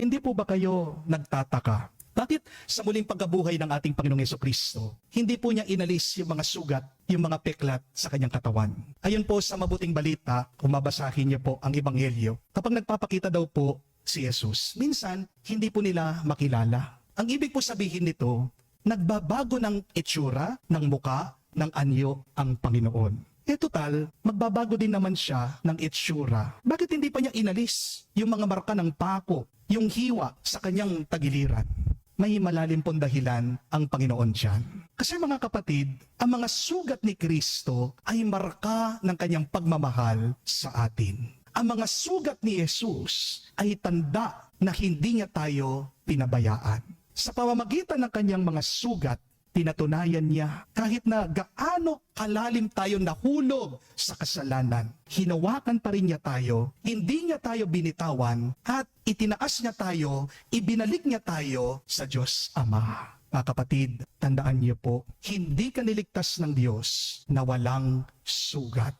Hindi po ba kayo nagtataka? Bakit sa muling pagkabuhay ng ating Panginoong Jesucristo, hindi po niya inalis yung mga sugat, yung mga peklat sa kanyang katawan? Ayon po sa mabuting balita, kung mabasahin niyo po ang Ebanghelyo, kapag nagpapakita daw po si Jesus, minsan hindi po nila makilala. Ang ibig po sabihin nito, nagbabago ng itsura, ng muka, ng anyo ang Panginoon. Total, magbabago din naman siya ng itsura. Bakit hindi pa niya inalis yung mga marka ng pako, yung hiwa sa kanyang tagiliran? May malalim pong dahilan ang Panginoon dyan. Kasi mga kapatid, ang mga sugat ni Kristo ay marka ng kanyang pagmamahal sa atin. Ang mga sugat ni Jesus ay tanda na hindi niya tayo pinabayaan. Sa pamamagitan ng kanyang mga sugat, pinatunayan niya kahit na gaano kalalim tayo nahulog sa kasalanan, hinawakan pa rin niya tayo, hindi niya tayo binitawan, at itinaas niya tayo, ibinalik niya tayo sa Diyos Ama. Mga kapatid, tandaan niyo po, hindi ka niligtas ng Diyos na walang sugat.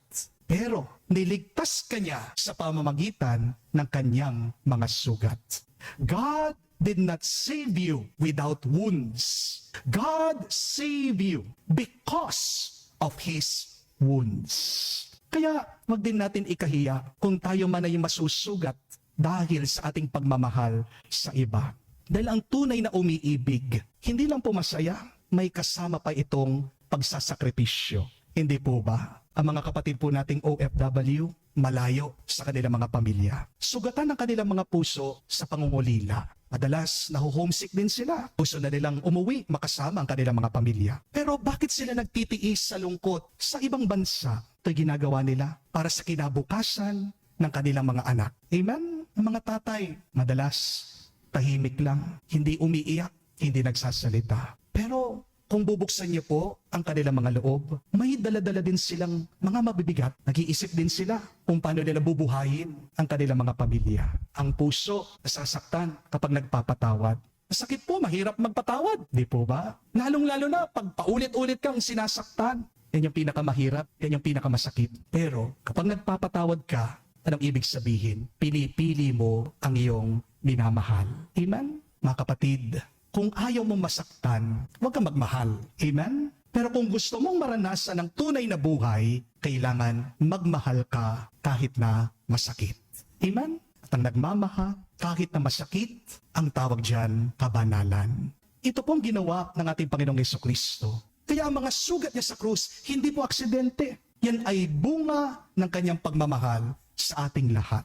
Pero niligtas ka niya sa pamamagitan ng kanyang mga sugat. God did not save you without wounds. God saved you because of His wounds. Kaya wag din natin ikahiya kung tayo man ay masusugat dahil sa ating pagmamahal sa iba. Dahil ang tunay na umiibig, hindi lang po masaya, may kasama pa itong pagsasakripisyo. Hindi po ba? Ang mga kapatid po nating OFW, malayo sa kanilang mga pamilya. Sugatan ng kanilang mga puso sa pangungulila. Madalas, naho-homesick din sila. Gusto na nilang umuwi, makasama ang kanilang mga pamilya. Pero bakit sila nagtitiis sa lungkot sa ibang bansa? Ito'y ginagawa nila para sa kinabukasan ng kanilang mga anak. Amen? Ang mga tatay, madalas, tahimik lang, hindi umiiyak, hindi nagsasalita. Pero kung bubuksan niyo po ang kanilang mga loob, may dala-dala din silang mga mabibigat. Nag-iisip din sila kung paano nila bubuhayin ang kanilang mga pamilya. Ang puso nasasaktan kapag nagpapatawad. Masakit po, mahirap magpatawad. Di po ba? Lalong-lalo na pag paulit-ulit kang sinasaktan. Yan yung pinakamahirap, yan yung pinakamasakit. Pero kapag nagpapatawad ka, anong ibig sabihin? Pinipili mo ang iyong minamahal. Amen? Mga kapatid, kung ayaw mong masaktan, huwag kang magmahal. Amen? Pero kung gusto mong maranasan ng tunay na buhay, kailangan magmahal ka kahit na masakit. Amen? At ang nagmamahal, kahit na masakit, ang tawag dyan, kabanalan. Ito pong ginawa ng ating Panginoong Jesucristo. Kaya ang mga sugat niya sa krus, hindi po aksidente. Yan ay bunga ng kanyang pagmamahal sa ating lahat.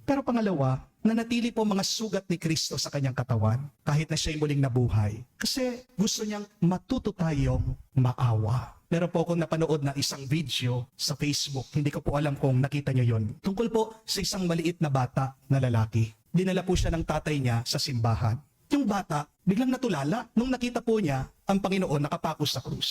Pero pangalawa, nanatili po mga sugat ni Kristo sa kanyang katawan kahit na siya'y muling nabuhay. Kasi gusto niyang matuto tayong maawa. Meron po akong napanood na isang video sa Facebook. Hindi ko po alam kung nakita niyo yon. Tungkol po sa isang maliit na bata na lalaki. Dinala po siya ng tatay niya sa simbahan. Yung bata, biglang natulala nung nakita po niya ang Panginoon nakapako sa krus.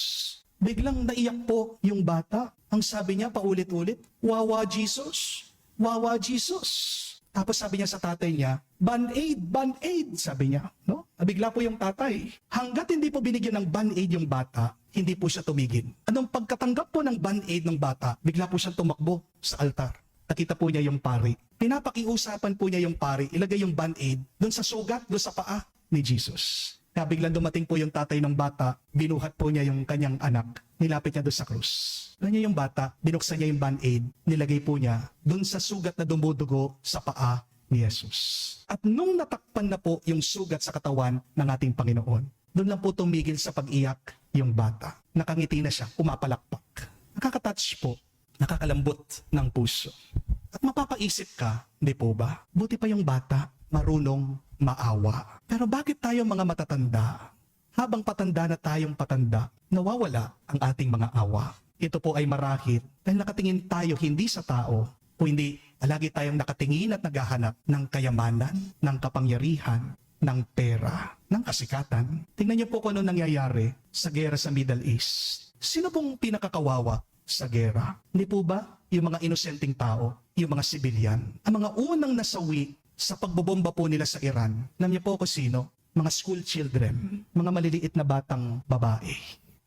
Biglang naiyak po yung bata. Ang sabi niya paulit-ulit, "Wawa Jesus! Wawa Jesus!" Tapos sabi niya sa tatay niya, "Band-aid, band-aid," sabi niya. No? Bigla po yung tatay. Hanggat hindi po binigyan ng band-aid yung bata, hindi po siya tumigil. Anong pagkatanggap po ng band-aid ng bata, bigla po siyang tumakbo sa altar. Nakita po niya yung pari. Pinapakiusapan po niya yung pari, ilagay yung band-aid doon sa sugat, doon sa paa ni Jesus. Kaya biglang dumating po yung tatay ng bata, binuhat po niya yung kanyang anak, nilapit niya doon sa krus. Alam niya yung bata, binuksan niya yung band-aid, nilagay po niya doon sa sugat na dumudugo sa paa ni Jesus. At nung natakpan na po yung sugat sa katawan ng ating Panginoon, doon lang po tumigil sa pag-iyak yung bata. Nakangiti na siya, umapalakpak. Nakaka-touch po, nakakalambot ng puso. At mapapaisip ka, di po ba? Buti pa yung bata, marunong maawa. Pero bakit tayo mga matatanda, habang patanda na tayong patanda, nawawala ang ating mga awa? Ito po ay marahil dahil nakatingin tayo hindi sa tao, o hindi lagi tayong nakatingin at naghahanap ng kayamanan, ng kapangyarihan, ng pera, ng kasikatan. Tingnan niyo po kung ano nangyayari sa gera sa Middle East. Sino pong pinakakawawa sa gera? Hindi po ba yung mga inosenteng tao, yung mga sibilyan, ang mga unang nasawi sa pagbobomba po nila sa Iran? Alam niyo po kung sino? Mga school children, mga maliliit na batang babae.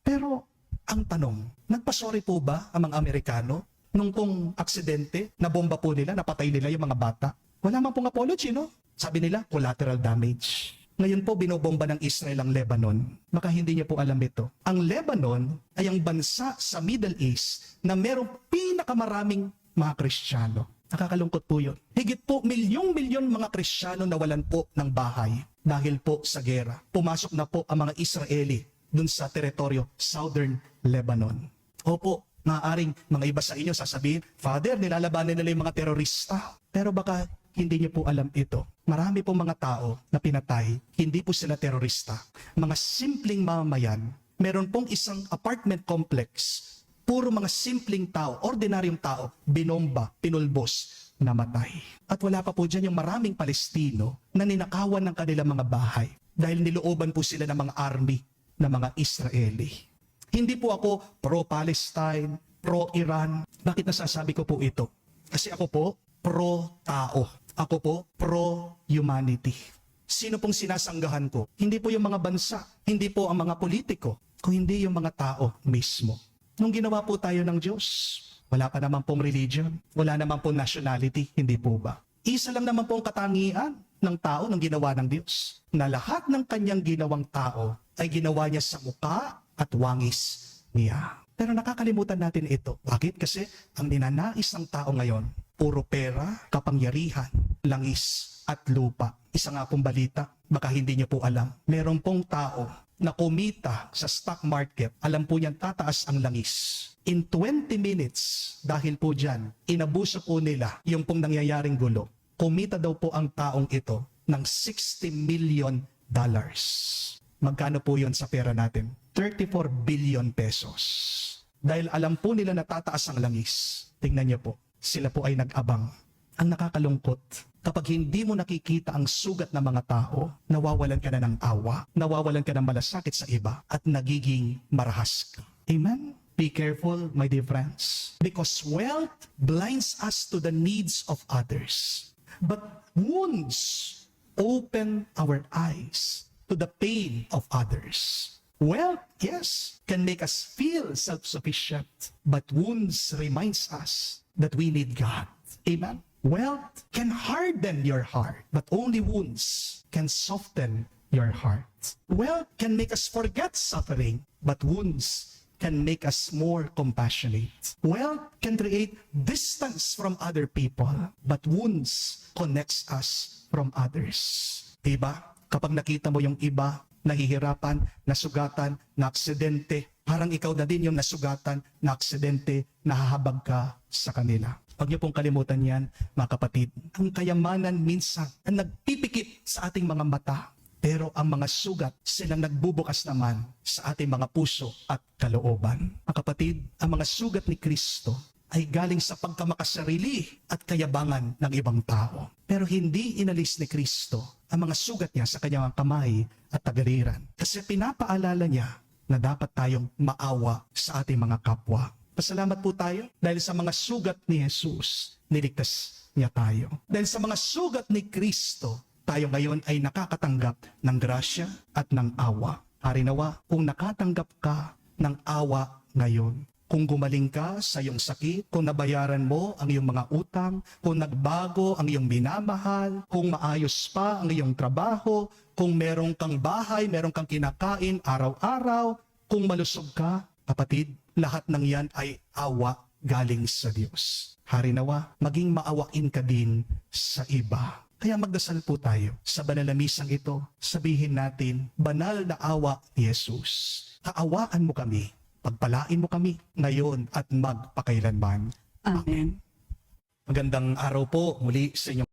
Pero ang tanong, nagpasorry po ba ang mga Amerikano nung pong aksidente, na bomba po nila, napatay nila yung mga bata? Wala man pong apology, no? Sabi nila, collateral damage. Ngayon po, binobomba ng Israel ang Lebanon. Baka hindi niyo po alam ito. Ang Lebanon ay ang bansa sa Middle East na merong pinakamaraming mga Kristiyano. Nakakalungkot po yun. Higit po milyong-milyon mga Kristiyano nawalan po ng bahay dahil po sa gera. Pumasok na po ang mga Israeli dun sa teritoryo Southern Lebanon. Opo, maaaring mga iba sa inyo sasabihin, Father, nilalabanan nila yung mga terorista. Pero baka hindi niyo po alam ito. Marami po mga tao na pinatay, hindi po sila terorista. Mga simpleng mamamayan, meron pong isang apartment complex, puro mga simpleng tao, ordinaryong tao, binomba, pinulbos, namatay. At wala pa po dyan yung maraming Palestino na ninakawan ng kanilang mga bahay dahil nilooban po sila ng mga army ng mga Israeli. Hindi po ako pro-Palestine, pro-Iran. Bakit nasasabi ko po ito? Kasi ako po, pro-tao. Ako po, pro-humanity. Sino pong sinasanggahan ko? Hindi po yung mga bansa, hindi po ang mga politiko, kung hindi yung mga tao mismo. Nung ginawa po tayo ng Diyos, wala pa naman pong religion, wala naman pong nationality, hindi po ba? Isa lang naman pong katangian ng tao ng ginawa ng Diyos, na lahat ng kanyang ginawang tao ay ginawa niya sa muka at wangis niya. Pero nakakalimutan natin ito. Bakit? Kasi ang ninanais ng tao ngayon, puro pera, kapangyarihan, langis, at lupa. Isa nga pong balita, baka hindi niyo po alam. Meron pong tao na kumita sa stock market, alam po niyan tataas ang langis. In 20 minutes, dahil po dyan, inabuso po nila yung pong nangyayaring gulo. Kumita daw po ang taong ito ng $60 million. Magkano po yun sa pera natin? 34 billion pesos. Dahil alam po nila na tataas ang langis. Tingnan niyo po, sila po ay nag-abang. Ang nakakalungkot, kapag hindi mo nakikita ang sugat ng mga tao, nawawalan ka na ng awa, nawawalan ka ng malasakit sa iba, at nagiging marahas ka. Amen? Be careful, my dear friends, because wealth blinds us to the needs of others, but wounds open our eyes to the pain of others. Wealth, yes, can make us feel self-sufficient, but wounds reminds us that we need God. Amen? Wealth can harden your heart, but only wounds can soften your heart. Wealth can make us forget suffering, but wounds can make us more compassionate. Wealth can create distance from other people, but wounds connects us from others. Diba? Kapag nakita mo yung iba, nahihirapan, nasugatan, naaksidente, parang ikaw na din yung nasugatan, naaksidente, nahahabag ka sa kanila. Huwag niyo pong kalimutan yan, mga kapatid. Ang kayamanan minsan ang nagpipikit sa ating mga mata, pero ang mga sugat silang nagbubukas naman sa ating mga puso at kalooban. Mga kapatid, ang mga sugat ni Kristo ay galing sa pagkamakasarili at kayabangan ng ibang tao. Pero hindi inalis ni Kristo ang mga sugat niya sa kanyang kamay at tagaliran. Kasi pinapaalala niya na dapat tayong maawa sa ating mga kapwa. Pasalamat po tayo dahil sa mga sugat ni Jesus, niligtas niya tayo. Dahil sa mga sugat ni Kristo, tayo ngayon ay nakakatanggap ng grasya at ng awa. Harinawa, kung nakatanggap ka ng awa ngayon, kung gumaling ka sa iyong sakit, kung nabayaran mo ang iyong mga utang, kung nagbago ang iyong minamahal, kung maayos pa ang iyong trabaho, kung meron kang bahay, meron kang kinakain araw-araw, kung malusog ka, kapatid, lahat ng yan ay awa galing sa Diyos. Harinawa, maging maawain ka din sa iba. Kaya magdasal po tayo sa banal na misang ito. Sabihin natin, banal na awa ni Jesus. Kaawaan mo kami. Pagpalain mo kami ngayon at magpakailanman. Amen. Magandang araw po muli sa inyong